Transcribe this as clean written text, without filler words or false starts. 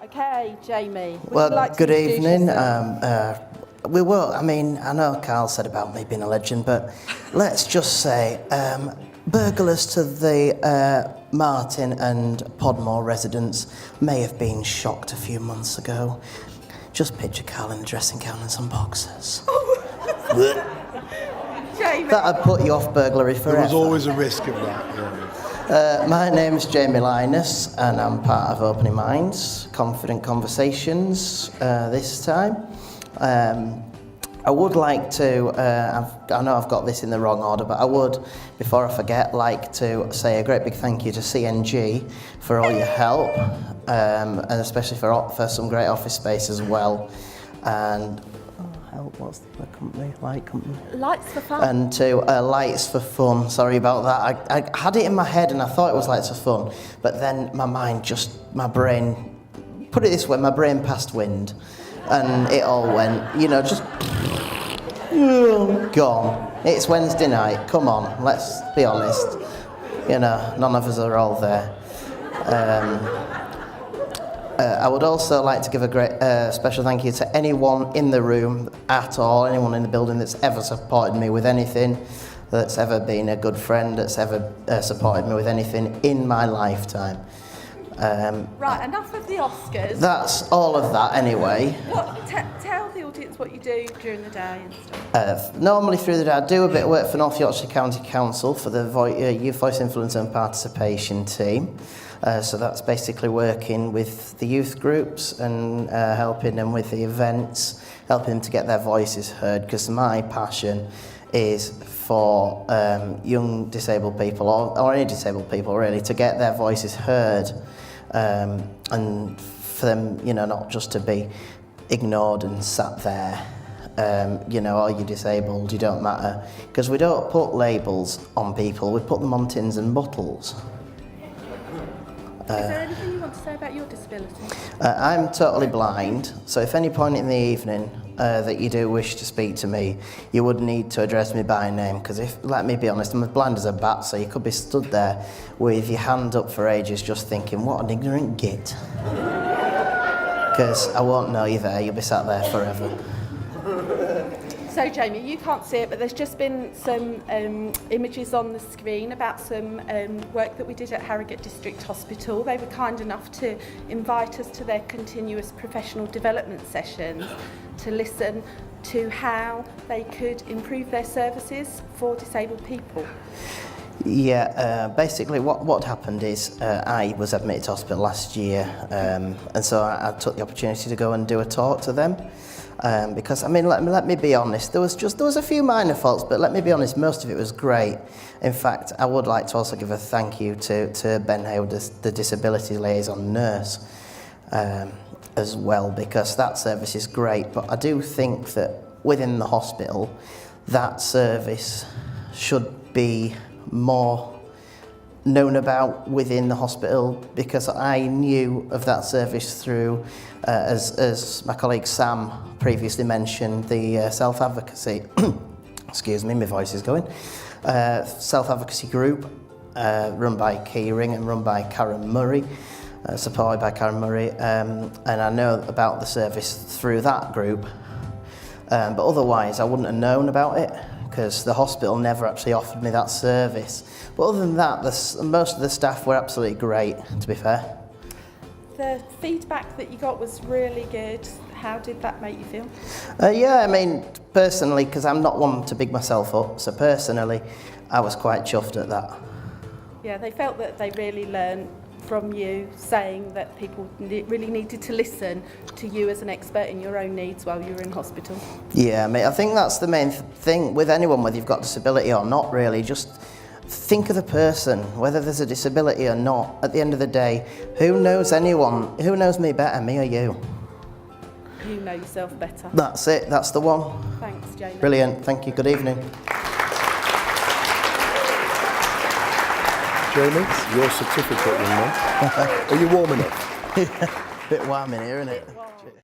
Okay, Jamie. Well, good evening. We will. I mean, I know Carl said about me being a legend, but let's just say burglars to the Martin and Podmore residence may have been shocked a few months ago. Just picture Carl in a dressing gown and some boxers. Jamie. That'd put you off burglary forever. There was always a risk of that. Yeah. My name's Jamie Linus, and I'm part of Opening Minds, Confident Conversations this time. I would like to, I know I've got this in the wrong order, but I would, before I forget, like to say a great big thank you to CNG for all your help, and especially for some great office space as well. And what's the company? Light company? Lights for Fun. And to Lights for Fun. Sorry about that. I had it in my head and I thought it was Lights for Fun, but then my brain, put it this way, my brain passed wind, and it all went, just gone. It's Wednesday night. Come on, let's be honest. None of us are all there. I would also like to give a great special thank you to anyone in the room at all, anyone in the building that's ever supported me with anything, that's ever been a good friend, that's ever supported me with anything in my lifetime. Right, enough of the Oscars. That's all of that anyway. Tell the audience what you do during the day and stuff. Normally through the day, I do a bit of work for North Yorkshire County Council for the Youth Voice Influence and Participation team. So that's basically working with the youth groups and helping them with the events, helping them to get their voices heard, because my passion is for young disabled people, or any disabled people really, to get their voices heard, and for them, not just to be ignored and sat there, oh, you're disabled, you don't matter, because we don't put labels on people, we put them on tins and bottles. Is there anything you want to say about your disability? I'm totally blind, so if any point in the evening that you do wish to speak to me, you would need to address me by name, because let me be honest, I'm as blind as a bat, so you could be stood there with your hand up for ages just thinking, what an ignorant git. Because I won't know you there, you'll be sat there forever. So, Jamie, you can't see it, but there's just been some images on the screen about some work that we did at Harrogate District Hospital. They were kind enough to invite us to their continuous professional development sessions to listen to how they could improve their services for disabled people. Yeah, basically what happened is I was admitted to hospital last year, and so I took the opportunity to go and do a talk to them. Because let me be honest, there was a few minor faults, but let me be honest, most of it was great. In fact, I would like to also give a thank you to Ben Hayward, the disability liaison nurse, as well, because that service is great. But I do think that within the hospital, that service should be more known about within the hospital, because I knew of that service through, as my colleague Sam previously mentioned, the self-advocacy, excuse me, my voice is going, self-advocacy group run by Keyring and run by Karen Murray, supported by Karen Murray, and I know about the service through that group, but otherwise I wouldn't have known about it, because the hospital never actually offered me that service. But other than that, most of the staff were absolutely great, to be fair. The feedback that you got was really good. How did that make you feel? Personally, because I'm not one to big myself up, so personally, I was quite chuffed at that. Yeah, they felt that they really learned from you, saying that people really needed to listen to you as an expert in your own needs while you were in hospital. Yeah, I think that's the main thing with anyone, whether you've got disability or not, really. Just think of the person, whether there's a disability or not. At the end of the day, who knows anyone? Who knows me better, me or you? You know yourself better. That's it, that's the one. Thanks, Jamie. Brilliant, thank you, good evening. Jamie, your certificate, young man. Are you warm enough? Bit warm in here, isn't it?